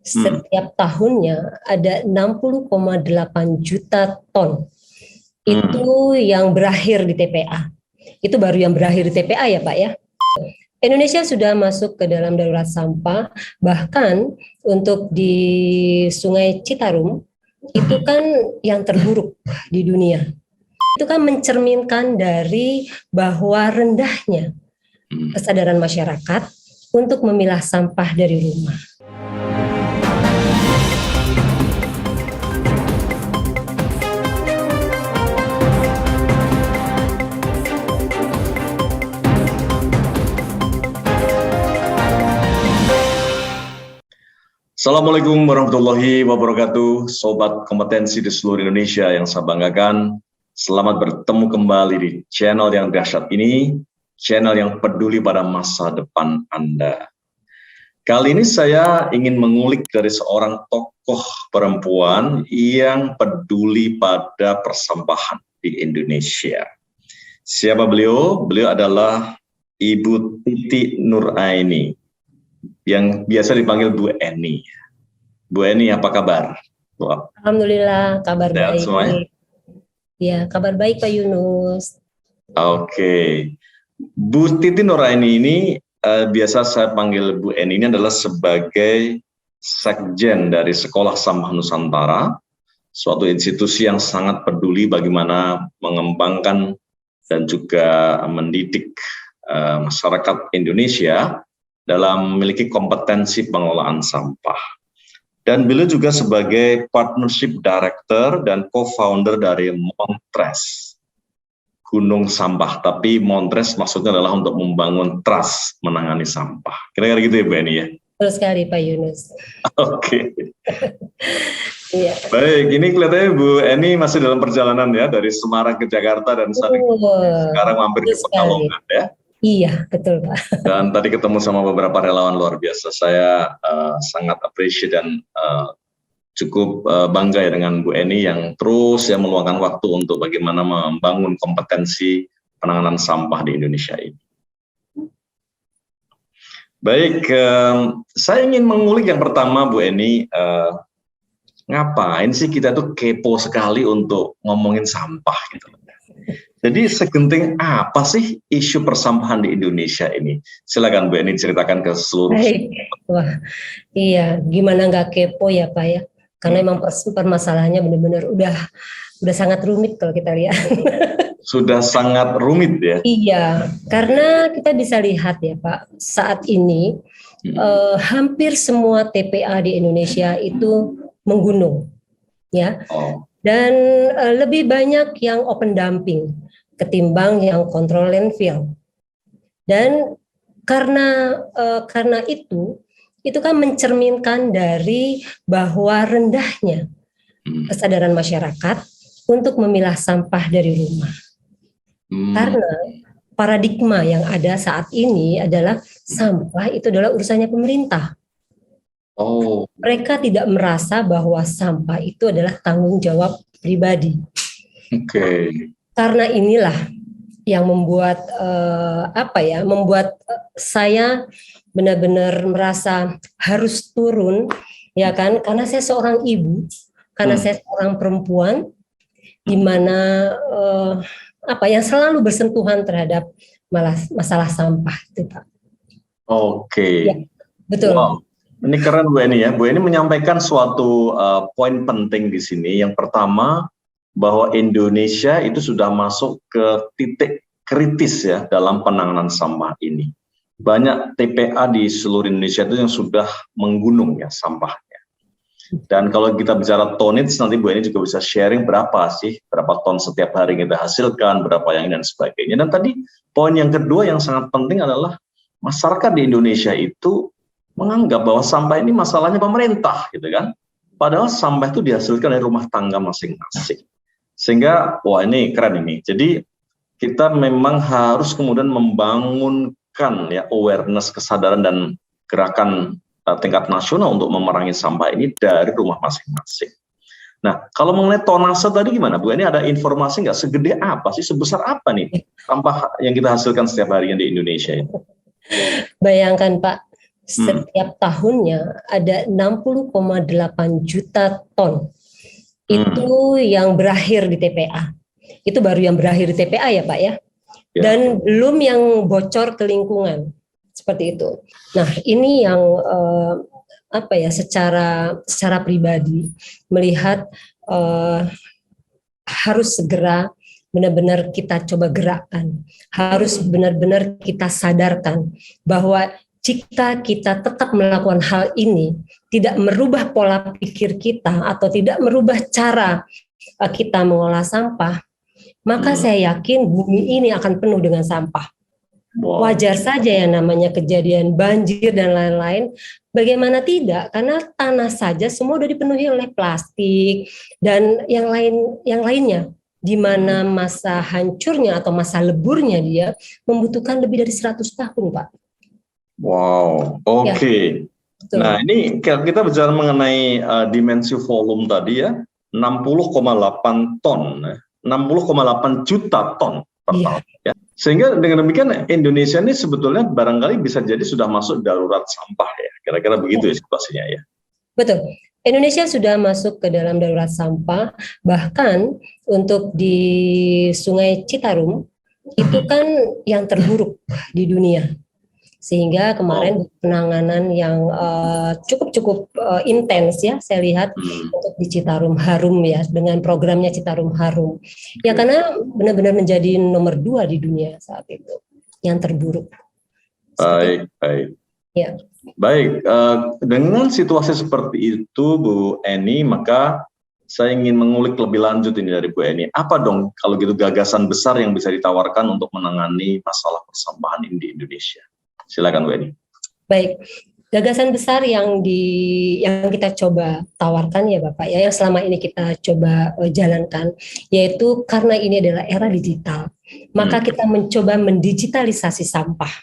setiap tahunnya ada 60,8 juta ton itu yang berakhir di TPA. Itu baru yang berakhir di TPA ya Pak ya. Indonesia sudah masuk ke dalam darurat sampah, bahkan untuk di Sungai Citarum itu kan yang terburuk di dunia. Itu kan mencerminkan dari bahwa rendahnya kesadaran masyarakat untuk memilah sampah dari rumah. Assalamualaikum warahmatullahi wabarakatuh, Sobat Kompetensi di seluruh Indonesia yang saya banggakan. Selamat bertemu kembali di channel yang dahsyat ini, channel yang peduli pada masa depan Anda. Kali ini saya ingin mengulik dari seorang tokoh perempuan yang peduli pada persampahan di Indonesia. Siapa beliau? Beliau adalah Ibu Titi Nuraini, yang biasa dipanggil Bu Eni. Bu Eni, apa kabar? Alhamdulillah, kabar baik. Semuanya? Ya, kabar baik Pak Yunus. Oke. Bu Titi Nuraini ini biasa saya panggil Bu Eni, ini adalah sebagai sekjen dari Sekolah Sampah Nusantara, suatu institusi yang sangat peduli bagaimana mengembangkan dan juga mendidik masyarakat Indonesia dalam memiliki kompetensi pengelolaan sampah. Dan beliau juga sebagai Partnership Director dan Co-founder dari Montres, Gunung Sampah. Tapi Montres maksudnya adalah untuk membangun trust menangani sampah. Kira-kira gitu ya Bu Eni ya? Betul sekali Pak Yunus. Oke. Iya. Baik, ini kelihatannya Bu Eni masih dalam perjalanan ya, dari Semarang ke Jakarta dan sekarang mampir ke Pekalongan ya? Iya, betul Pak. Dan tadi ketemu sama beberapa relawan luar biasa. Saya sangat appreciate dan cukup bangga ya dengan Bu Eni yang terus ya meluangkan waktu untuk bagaimana membangun kompetensi penanganan sampah di Indonesia ini. Baik, saya ingin mengulik yang pertama Bu Eni, ngapain sih kita tuh kepo sekali untuk ngomongin sampah gitu. Jadi segenting apa sih isu persampahan di Indonesia ini? Silakan Bu Eni ceritakan ke seluruh. Baik. Wah, iya, gimana nggak kepo ya Pak ya? Karena emang permasalahannya benar-benar udah sangat rumit kalau kita lihat. Sudah sangat rumit ya? Iya, karena kita bisa lihat ya Pak, saat ini hampir semua TPA di Indonesia itu menggunung, ya. Dan lebih banyak yang open dumping ketimbang yang kontrol landfill. Dan karena itu kan mencerminkan dari bahwa rendahnya kesadaran masyarakat untuk memilah sampah dari rumah. Karena paradigma yang ada saat ini adalah sampah itu adalah urusannya pemerintah. Mereka tidak merasa bahwa sampah itu adalah tanggung jawab pribadi. Karena inilah yang membuat membuat saya benar-benar merasa harus turun, ya kan? Karena saya seorang ibu, karena saya seorang perempuan, di mana yang selalu bersentuhan terhadap masalah sampah itu, Pak. Ya, betul. Wow. Ini keren Bu Eni ya. Bu Eni menyampaikan suatu poin penting di sini. Yang pertama, bahwa Indonesia itu sudah masuk ke titik kritis ya dalam penanganan sampah ini. Banyak TPA di seluruh Indonesia itu yang sudah menggunung ya sampahnya. Dan kalau kita bicara tonnage, nanti Bu Eni juga bisa sharing berapa ton setiap hari kita hasilkan, berapa yang ini dan sebagainya. Dan tadi poin yang kedua yang sangat penting adalah masyarakat di Indonesia itu menganggap bahwa sampah ini masalahnya pemerintah gitu kan. Padahal sampah itu dihasilkan dari rumah tangga masing-masing. Sehingga, wah ini keren ini. Jadi kita memang harus kemudian membangunkan ya awareness, kesadaran dan gerakan tingkat nasional untuk memerangi sampah ini dari rumah masing-masing. Nah, kalau mengenai tonase tadi gimana Bu? Ini ada informasi nggak segede apa sih, sebesar apa nih sampah yang kita hasilkan setiap harinya di Indonesia ini? Bayangkan Pak, setiap tahunnya ada 60,8 juta ton itu yang berakhir di TPA. Itu baru yang berakhir di TPA ya Pak ya. Dan belum yang bocor ke lingkungan seperti itu. Nah ini yang secara pribadi melihat harus segera benar-benar kita coba gerakkan, harus benar-benar kita sadarkan bahwa jika kita tetap melakukan hal ini, tidak merubah pola pikir kita atau tidak merubah cara kita mengolah sampah, maka saya yakin bumi ini akan penuh dengan sampah. Wajar saja ya namanya kejadian banjir dan lain-lain. Bagaimana tidak? Karena tanah saja semua sudah dipenuhi oleh plastik dan yang lainnya. Di mana masa hancurnya atau masa leburnya dia membutuhkan lebih dari 100 tahun, Pak. Wow, oke. Nah, ini kita bicara mengenai dimensi volume tadi ya, 60,8 ton, 60,8 juta ton per tahun. Ya. Sehingga dengan demikian Indonesia ini sebetulnya barangkali bisa jadi sudah masuk darurat sampah ya, kira-kira begitu ya situasinya ya. Betul. Indonesia sudah masuk ke dalam darurat sampah, bahkan untuk di Sungai Citarum itu kan yang terburuk di dunia. Sehingga kemarin penanganan yang cukup intens ya saya lihat untuk di Citarum Harum ya, dengan programnya Citarum Harum. Ya karena benar-benar menjadi nomor 2 di dunia saat itu yang terburuk. Baik. Ya. Baik, dengan situasi seperti itu Bu Eni, maka saya ingin mengulik lebih lanjut ini dari Bu Eni. Apa dong kalau gitu gagasan besar yang bisa ditawarkan untuk menangani masalah persampahan ini di Indonesia? Silakan Bu Eni. Baik, gagasan besar yang kita coba tawarkan ya Bapak ya, yang selama ini kita coba jalankan, yaitu karena ini adalah era digital, maka kita mencoba mendigitalisasi sampah.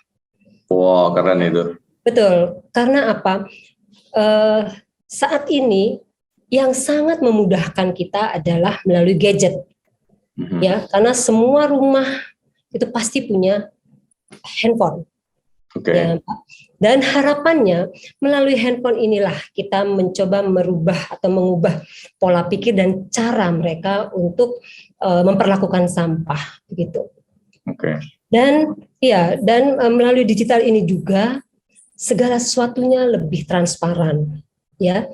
Wow, keren itu. Betul, karena apa? Saat ini yang sangat memudahkan kita adalah melalui gadget, ya, karena semua rumah itu pasti punya handphone. Ya, dan harapannya melalui handphone inilah kita mencoba merubah atau mengubah pola pikir dan cara mereka untuk memperlakukan sampah, begitu. Dan melalui digital ini juga segala sesuatunya lebih transparan, ya,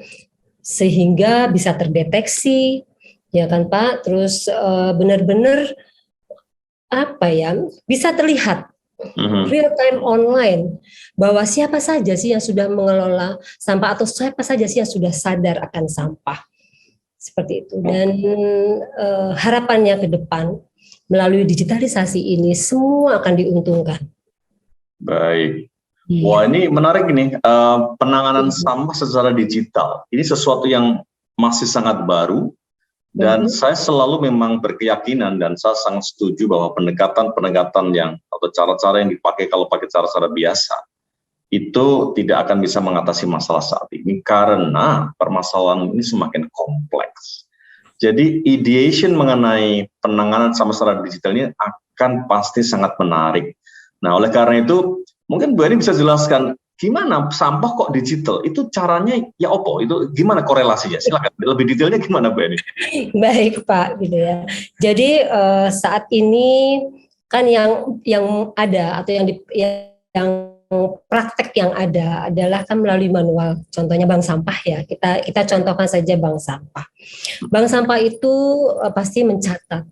sehingga bisa terdeteksi, ya kan Pak. Terus benar-benar bisa terlihat real time online bahwa siapa saja sih yang sudah mengelola sampah atau siapa saja sih yang sudah sadar akan sampah, seperti itu. Dan harapannya ke depan melalui digitalisasi ini semua akan diuntungkan. Baik. Wah, ini menarik ini, penanganan sampah secara digital. Ini sesuatu yang masih sangat baru, dan saya selalu memang berkeyakinan dan saya sangat setuju bahwa pendekatan yang atau cara-cara yang dipakai kalau pakai cara-cara biasa, itu tidak akan bisa mengatasi masalah saat ini karena permasalahan ini semakin kompleks. Jadi ideation mengenai penanganan sampah secara digital ini akan pasti sangat menarik. Nah, oleh karena itu, mungkin Bu Eni bisa jelaskan gimana sampah kok digital? Itu caranya ya opo? Itu gimana korelasinya? Silakan lebih detailnya gimana Bu Eni? Baik Pak, gitu ya. Jadi saat ini kan yang ada atau yang praktek yang ada adalah kan melalui manual. Contohnya bank sampah ya. Kita contohkan saja bank sampah. Bank sampah itu pasti mencatat,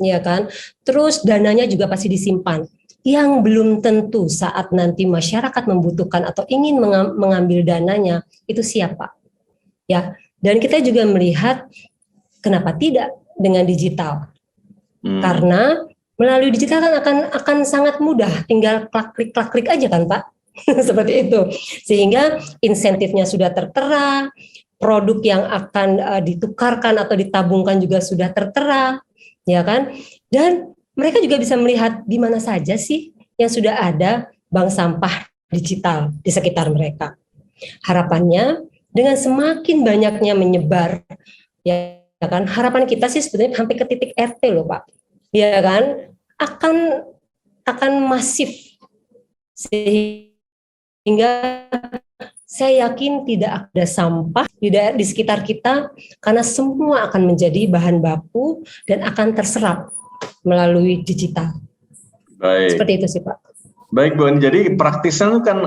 ya kan? Terus dananya juga pasti disimpan. Yang belum tentu saat nanti masyarakat membutuhkan atau ingin mengambil dananya itu siapa, ya. Dan kita juga melihat kenapa tidak dengan digital, karena melalui digital kan akan sangat mudah, tinggal klik aja kan Pak, seperti itu. Sehingga insentifnya sudah tertera, produk yang akan ditukarkan atau ditabungkan juga sudah tertera, ya kan? Dan mereka juga bisa melihat di mana saja sih yang sudah ada bank sampah digital di sekitar mereka. Harapannya dengan semakin banyaknya menyebar, ya kan, harapan kita sih sebetulnya sampai ke titik RT loh Pak, ya kan, akan masif sehingga Sehingga saya yakin tidak ada sampah di sekitar kita karena semua akan menjadi bahan baku dan akan terserap melalui digital. Baik. Seperti itu sih Pak. Baik Bu Eni, jadi praktisnya itu kan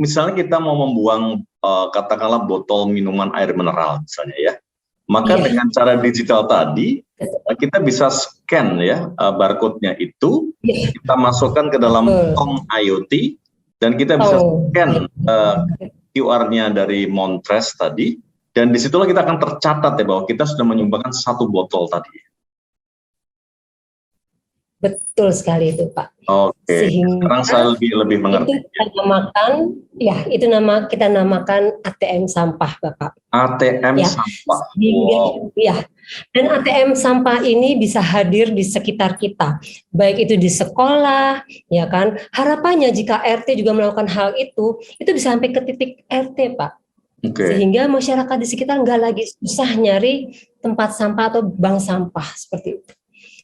misalnya kita mau membuang katakanlah botol minuman air mineral misalnya ya, maka dengan cara digital tadi kita bisa scan ya barcode-nya itu, kita masukkan ke dalam tong IoT dan kita bisa scan QR-nya dari Montres tadi, dan disitulah kita akan tercatat ya bahwa kita sudah menyumbangkan 1 botol tadi. Betul sekali itu Pak. Oke. Sekarang saya lebih mengerti. Itu kita namakan ATM sampah Bapak. ATM sampah. Ya. Dan ATM sampah ini bisa hadir di sekitar kita, baik itu di sekolah, ya kan. Harapannya jika RT juga melakukan hal itu bisa sampai ke titik RT Pak. Sehingga masyarakat di sekitar nggak lagi susah nyari tempat sampah atau bank sampah seperti itu.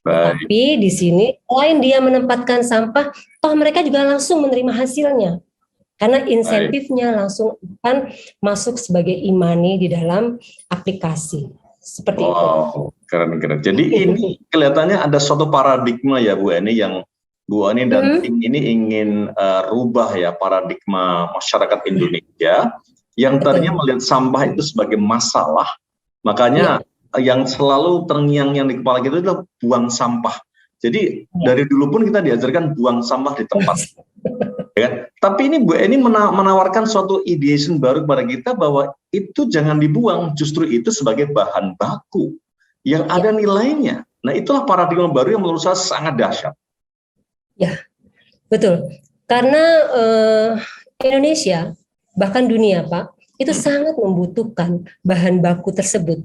Tapi di sini selain dia menempatkan sampah, toh mereka juga langsung menerima hasilnya. Karena insentifnya langsung akan masuk sebagai e-money di dalam aplikasi. Seperti itu. Keren. Jadi ini kelihatannya ada suatu paradigma ya Bu Eni yang Bu Eni dan tim ini ingin rubah ya paradigma masyarakat Indonesia yang tadinya melihat sampah itu sebagai masalah. Makanya yang selalu terngiang-ngiang di kepala kita adalah buang sampah. Jadi dari dulu pun kita diajarkan buang sampah di tempat. Ya. Tapi ini Bu Eni menawarkan suatu ideation baru kepada kita bahwa itu jangan dibuang, justru itu sebagai bahan baku yang ada nilainya. Nah itulah paradigma baru yang menurut saya sangat dahsyat. Ya, betul. Karena Indonesia, bahkan dunia Pak, itu sangat membutuhkan bahan baku tersebut.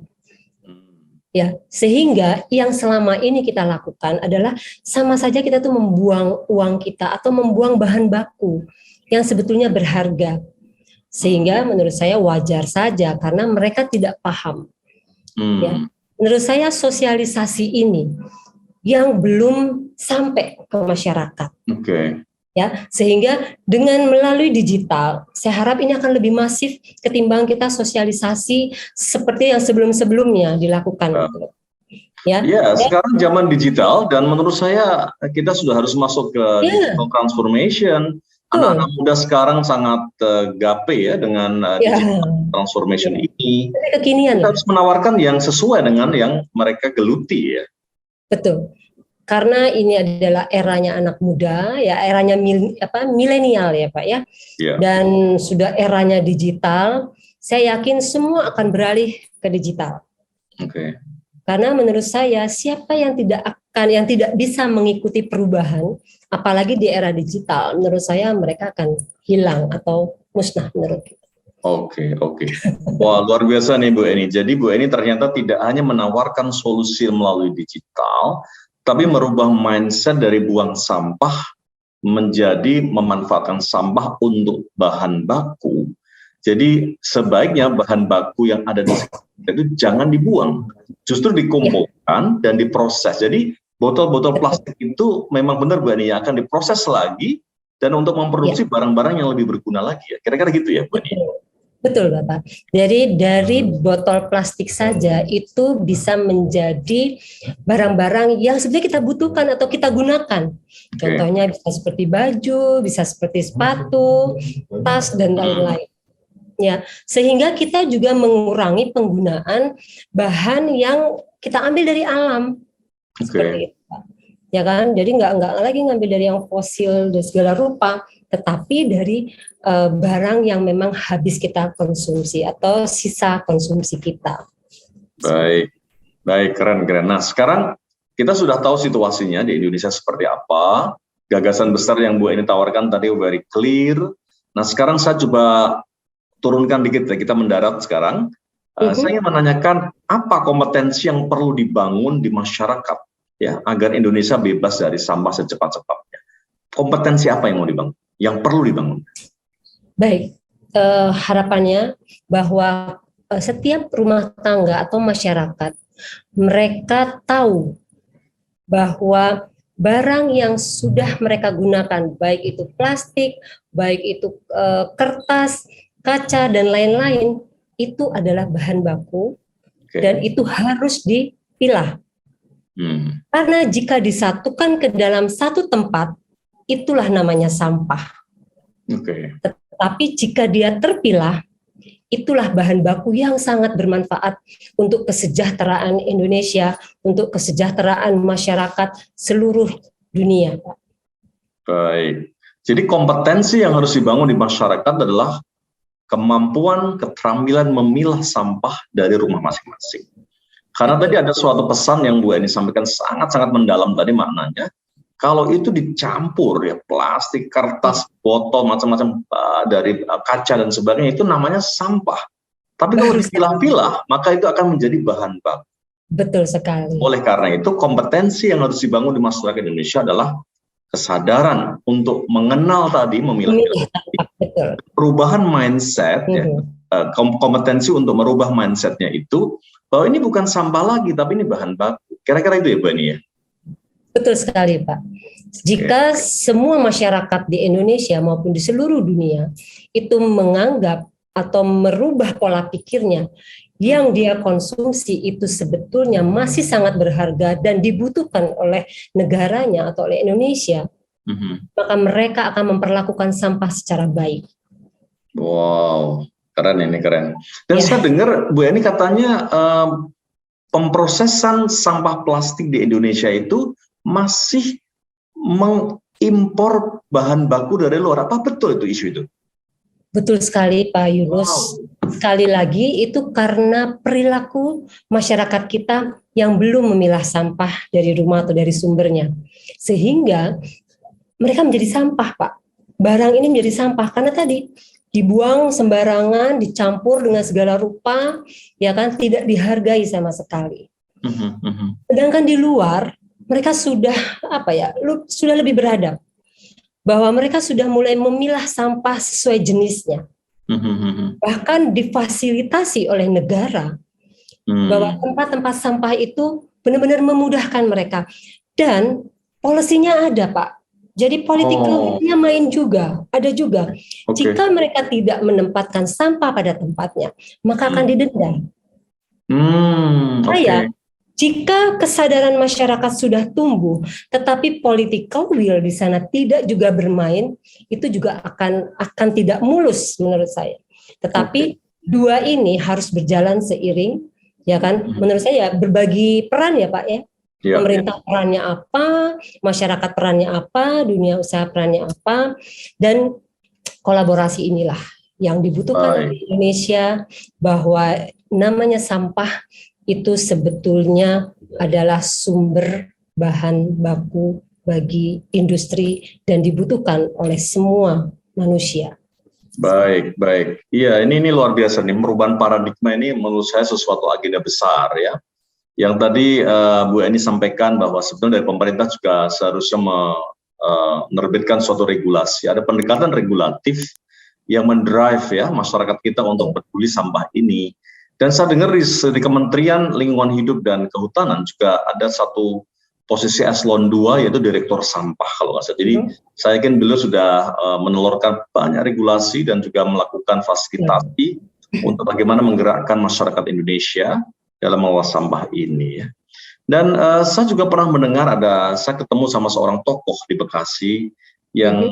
Ya, sehingga yang selama ini kita lakukan adalah sama saja kita tuh membuang uang kita atau membuang bahan baku yang sebetulnya berharga. Sehingga menurut saya wajar saja karena mereka tidak paham. Ya, menurut saya sosialisasi ini yang belum sampai ke masyarakat. Ya, sehingga dengan melalui digital, saya harap ini akan lebih masif ketimbang kita sosialisasi seperti yang sebelum-sebelumnya dilakukan. Ya, sekarang zaman digital dan menurut saya kita sudah harus masuk ke digital transformation. Anak-anak muda sekarang sangat gape ya dengan digital transformation ini. Kekinian kita harus menawarkan yang sesuai dengan yang mereka geluti ya. Betul. Karena ini adalah eranya anak muda, ya eranya milenial ya Pak ya, dan sudah eranya digital. Saya yakin semua akan beralih ke digital. Karena menurut saya siapa yang tidak bisa mengikuti perubahan, apalagi di era digital, menurut saya mereka akan hilang atau musnah menurut kita. Oke. Wah, luar biasa nih Bu Eni. Jadi Bu Eni ternyata tidak hanya menawarkan solusi melalui digital, tapi merubah mindset dari buang sampah menjadi memanfaatkan sampah untuk bahan baku. Jadi sebaiknya bahan baku yang ada di sekitar itu jangan dibuang, justru dikumpulkan dan diproses. Jadi botol-botol plastik itu memang benar Bu Eni akan diproses lagi dan untuk memproduksi barang-barang yang lebih berguna lagi ya. Kira-kira gitu ya Bu Eni. Betul Bapak. Jadi dari botol plastik saja itu bisa menjadi barang-barang yang sebenarnya kita butuhkan atau kita gunakan. Contohnya bisa seperti baju, bisa seperti sepatu, tas dan lain-lain. Ya, sehingga kita juga mengurangi penggunaan bahan yang kita ambil dari alam. Seperti itu, Pak. Ya kan? Jadi nggak lagi ngambil dari yang fosil dan segala rupa, tetapi dari barang yang memang habis kita konsumsi atau sisa konsumsi kita. Baik, keren. Nah, sekarang kita sudah tahu situasinya di Indonesia seperti apa. Gagasan besar yang Bu Eni tawarkan tadi very clear. Nah, sekarang saya coba turunkan dikit ya, kita mendarat sekarang. Saya ingin menanyakan apa kompetensi yang perlu dibangun di masyarakat ya agar Indonesia bebas dari sampah secepat-cepatnya. Kompetensi apa yang mau dibangun? Yang perlu dibangun? Baik, harapannya bahwa setiap rumah tangga atau masyarakat mereka tahu bahwa barang yang sudah mereka gunakan, baik itu plastik, baik itu kertas, kaca, dan lain-lain, itu adalah bahan baku dan itu harus dipilah. Karena jika disatukan ke dalam satu tempat, itulah namanya sampah. Tetapi jika dia terpilah, itulah bahan baku yang sangat bermanfaat untuk kesejahteraan Indonesia, untuk kesejahteraan masyarakat seluruh dunia, Pak. Baik. Jadi kompetensi yang harus dibangun di masyarakat adalah kemampuan, keterampilan memilah sampah dari rumah masing-masing. Karena tadi ada suatu pesan yang Bu Eni sampaikan sangat-sangat mendalam tadi maknanya. Kalau itu dicampur ya plastik, kertas, botol, macam-macam dari kaca dan sebagainya, itu namanya sampah. Tapi kalau dipilah-pilah, maka itu akan menjadi bahan baku. Betul sekali. Oleh karena itu, kompetensi yang harus dibangun di masyarakat Indonesia adalah kesadaran untuk mengenal tadi, memilah-pilah. Perubahan mindset, ya, kompetensi untuk merubah mindsetnya itu, bahwa ini bukan sampah lagi, tapi ini bahan baku. Kira-kira itu ya, Bu Eni ya? Betul sekali, Pak. Jika semua masyarakat di Indonesia maupun di seluruh dunia itu menganggap atau merubah pola pikirnya, yang dia konsumsi itu sebetulnya masih sangat berharga dan dibutuhkan oleh negaranya atau oleh Indonesia, maka mereka akan memperlakukan sampah secara baik. Wow, keren ini, keren. Dan saya dengar Bu Eni katanya pemprosesan sampah plastik di Indonesia itu masih mengimpor bahan baku dari luar. Apa betul itu isu itu? Betul sekali, Pak Yunus. Sekali lagi itu karena perilaku masyarakat kita yang belum memilah sampah dari rumah atau dari sumbernya. Sehingga mereka menjadi sampah, Pak. Barang ini menjadi sampah karena tadi dibuang sembarangan, dicampur dengan segala rupa, ya kan, tidak dihargai sama sekali. Sedangkan di luar mereka sudah sudah lebih beradab, bahwa mereka sudah mulai memilah sampah sesuai jenisnya, bahkan difasilitasi oleh negara, bahwa tempat-tempat sampah itu benar-benar memudahkan mereka, dan polisinya ada, Pak. Jadi politiknya main juga, ada juga. Jika mereka tidak menempatkan sampah pada tempatnya, maka akan didenda. Jika kesadaran masyarakat sudah tumbuh, tetapi political will di sana tidak juga bermain, itu juga akan tidak mulus menurut saya. Tetapi dua ini harus berjalan seiring, ya kan? Menurut saya berbagi peran ya, Pak ya. Pemerintah perannya apa, masyarakat perannya apa, dunia usaha perannya apa, dan kolaborasi inilah yang dibutuhkan di Indonesia, bahwa namanya sampah itu sebetulnya adalah sumber bahan baku bagi industri dan dibutuhkan oleh semua manusia. Baik. Iya, ini luar biasa nih, perubahan paradigma ini menurut saya sesuatu agenda besar ya. Yang tadi Bu Eni sampaikan bahwa sebenarnya dari pemerintah juga seharusnya menerbitkan suatu regulasi, ada pendekatan regulatif yang mendrive ya masyarakat kita untuk peduli sampah ini. Dan saya dengar di Kementerian Lingkungan Hidup dan Kehutanan juga ada satu posisi eselon 2 yaitu Direktur Sampah kalau nggak salah. Jadi saya yakin beliau sudah menelurkan banyak regulasi dan juga melakukan fasilitasi untuk bagaimana menggerakkan masyarakat Indonesia dalam mengelola sampah ini ya. Dan saya juga pernah mendengar saya ketemu sama seorang tokoh di Bekasi yang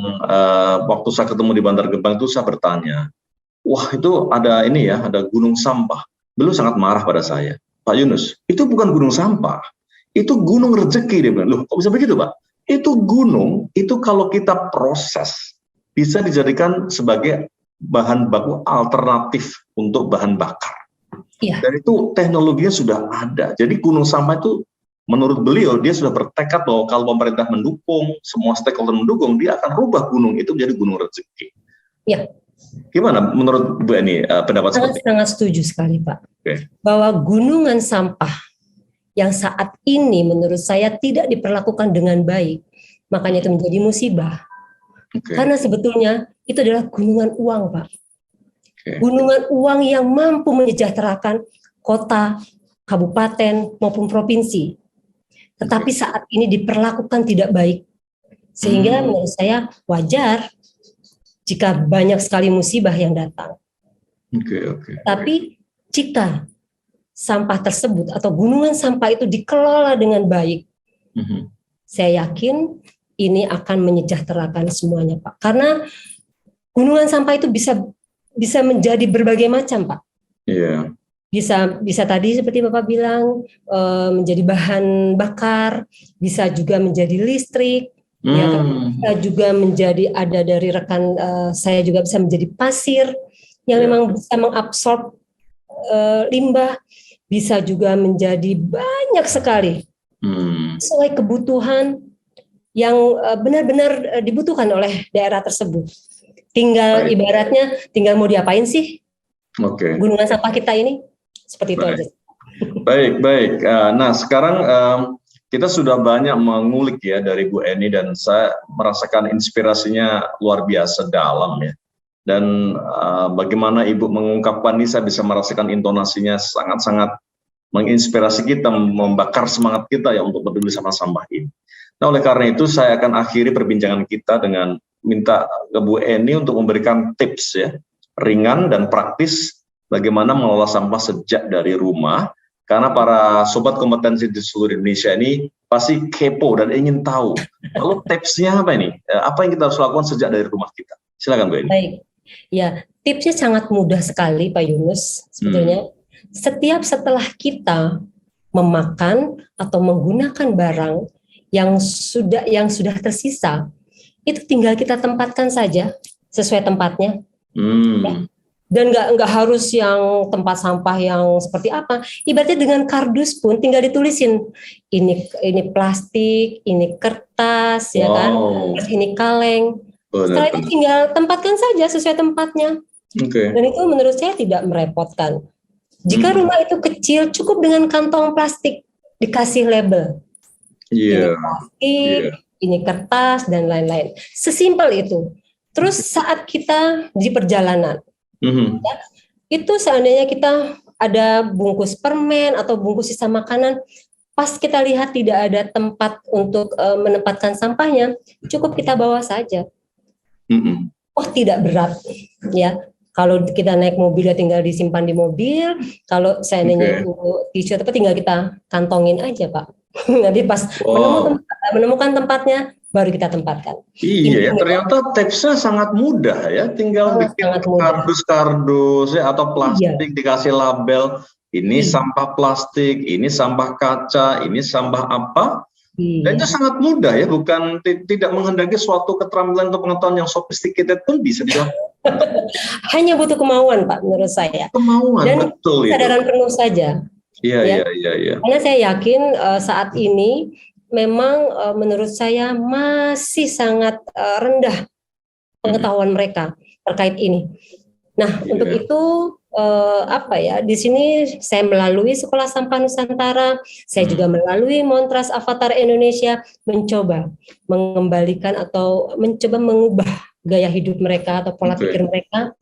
waktu saya ketemu di Bantar Gebang itu saya bertanya, wah itu ada gunung sampah. Beliau sangat marah pada saya, Pak Yunus, itu bukan gunung sampah, itu gunung rezeki. Dia bilang, loh kok bisa begitu Pak? Itu gunung, itu kalau kita proses, bisa dijadikan sebagai bahan baku alternatif untuk bahan bakar. Dan itu teknologinya sudah ada. Jadi gunung sampah itu menurut beliau, dia sudah bertekad bahwa kalau pemerintah mendukung, semua stakeholder mendukung, dia akan rubah gunung itu menjadi gunung rezeki. Iya. Gimana menurut Bu Eni pendapat seperti itu? Sangat setuju sekali Pak. Bahwa gunungan sampah yang saat ini menurut saya tidak diperlakukan dengan baik, makanya itu menjadi musibah. Karena sebetulnya itu adalah gunungan uang Pak. Gunungan uang yang mampu menyejahterakan kota, kabupaten maupun provinsi. tetapi saat ini diperlakukan tidak baik. Sehingga menurut saya wajar jika banyak sekali musibah yang datang. Tapi jika sampah tersebut atau gunungan sampah itu dikelola dengan baik, saya yakin ini akan menyejahterakan semuanya, Pak. Karena gunungan sampah itu bisa menjadi berbagai macam, Pak. Iya. Bisa tadi seperti Bapak bilang menjadi bahan bakar, bisa juga menjadi listrik, ya kan? Bisa juga menjadi, ada dari rekan saya juga bisa menjadi pasir yang memang bisa mengabsorb limbah, bisa juga menjadi banyak sekali sesuai kebutuhan yang benar-benar dibutuhkan oleh daerah tersebut. Tinggal ibaratnya tinggal mau diapain sih gunungan sampah kita ini, seperti itu aja. Baik. Nah sekarang kita sudah banyak mengulik ya dari Bu Eni, dan saya merasakan inspirasinya luar biasa dalam ya. Dan bagaimana Ibu mengungkapkan ini, saya bisa merasakan intonasinya sangat-sangat menginspirasi kita, membakar semangat kita ya untuk peduli sama sampah ini. Nah oleh karena itu saya akan akhiri perbincangan kita dengan minta ke Bu Eni untuk memberikan tips ya, ringan dan praktis bagaimana mengelola sampah sejak dari rumah. Karena para sobat kompetensi di seluruh Indonesia ini pasti kepo dan ingin tahu. Lalu tipsnya apa ini? Apa yang kita harus lakukan sejak dari rumah kita? Silakan Bu Eni. Baik. Ya, tipsnya sangat mudah sekali Pak Yunus sebetulnya. Setiap setelah kita memakan atau menggunakan barang yang sudah tersisa, itu tinggal kita tempatkan saja sesuai tempatnya. Ya. Dan nggak harus yang tempat sampah yang seperti apa. Ibaratnya dengan kardus pun tinggal ditulisin ini plastik, ini kertas, ya kan, ini kaleng. Setelah itu tinggal tempatkan saja sesuai tempatnya. Dan itu menurut saya tidak merepotkan. Jika rumah itu kecil, cukup dengan kantong plastik dikasih label. Ini plastik, ini kertas, dan lain-lain. Sesimpel itu. Terus saat kita di perjalanan, ya, itu seandainya kita ada bungkus permen atau bungkus sisa makanan, pas kita lihat tidak ada tempat untuk menempatkan sampahnya, cukup kita bawa saja. Oh, tidak berat, ya. Kalau kita naik mobil ya tinggal disimpan di mobil. Kalau seandainya itu tisu apa, tinggal kita kantongin aja Pak. Nanti pas menemukan tempatnya baru kita tempatkan. Iya ya, ternyata tipsnya sangat mudah ya. Tinggal bikin kardus-kardus ya, atau plastik dikasih label. Ini sampah plastik, ini sampah kaca, ini sampah apa. Dan itu sangat mudah ya, bukan tidak menghendaki suatu keterampilan atau pengetahuan yang sophisticated pun bisa dilakukan. Hanya butuh kemauan Pak menurut saya. Kemauan, dan betul. Kesadaran penuh saja. Iya. Karena saya yakin saat ini memang menurut saya masih sangat rendah pengetahuan mereka terkait ini. Nah, untuk itu di sini saya melalui Sekolah Sampah Nusantara, saya juga melalui Montras Avatar Indonesia mencoba mengembalikan atau mencoba mengubah gaya hidup mereka atau pola pikir mereka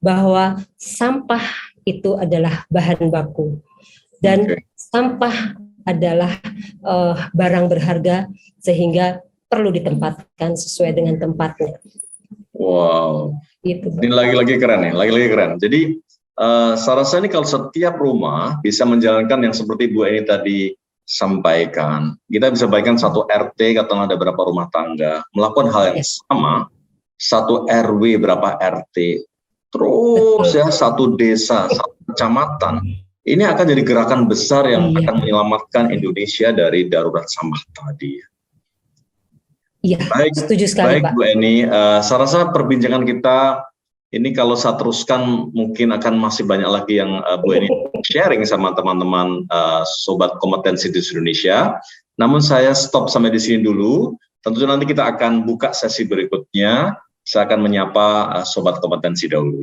bahwa sampah itu adalah bahan baku dan sampah adalah barang berharga sehingga perlu ditempatkan sesuai dengan tempatnya. Wow, gitu. Ini lagi-lagi keren ya, lagi-lagi keren. Jadi saya rasa ini kalau setiap rumah bisa menjalankan yang seperti Bu Eni tadi sampaikan, kita bisa baikkan satu RT atau ada berapa rumah tangga melakukan hal yang sama, satu RW berapa RT, terus ya satu desa, satu kecamatan. Ini akan jadi gerakan besar yang akan menyelamatkan Indonesia dari darurat sampah tadi. Iya, setuju sekali Pak. Bu Eni, saya rasa perbincangan kita ini kalau saya teruskan mungkin akan masih banyak lagi yang Bu Eni sharing sama teman-teman sobat kompetensi di Indonesia. Namun saya stop sampai di sini dulu. Tentu nanti kita akan buka sesi berikutnya. Saya akan menyapa sobat kompetensi dahulu.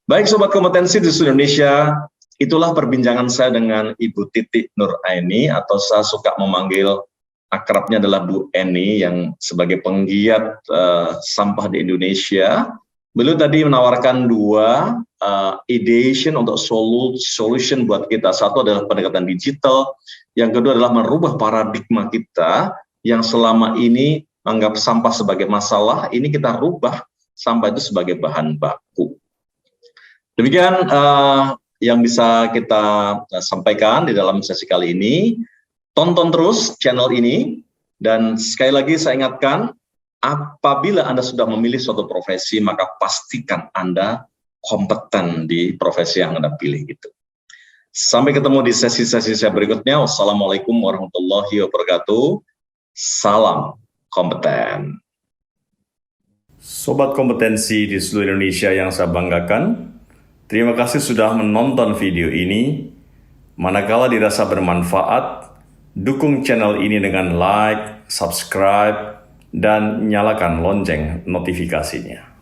Baik sobat kompetensi di Indonesia, itulah perbincangan saya dengan Ibu Titi Nuraini, atau saya suka memanggil akrabnya adalah Bu Eni, yang sebagai penggiat sampah di Indonesia. Beliau tadi menawarkan dua ideation untuk solution buat kita. Satu adalah pendekatan digital, yang kedua adalah merubah paradigma kita yang selama ini anggap sampah sebagai masalah, ini kita rubah sampah itu sebagai bahan baku. Demikian yang bisa kita sampaikan di dalam sesi kali ini. Tonton terus channel ini, dan sekali lagi saya ingatkan, apabila Anda sudah memilih suatu profesi, maka pastikan Anda kompeten di profesi yang Anda pilih itu. Sampai ketemu di sesi-sesi saya berikutnya. Wassalamualaikum warahmatullahi wabarakatuh. Salam kompeten. Sobat kompetensi di seluruh Indonesia yang saya banggakan, terima kasih sudah menonton video ini. Manakala dirasa bermanfaat, dukung channel ini dengan like, subscribe, dan nyalakan lonceng notifikasinya.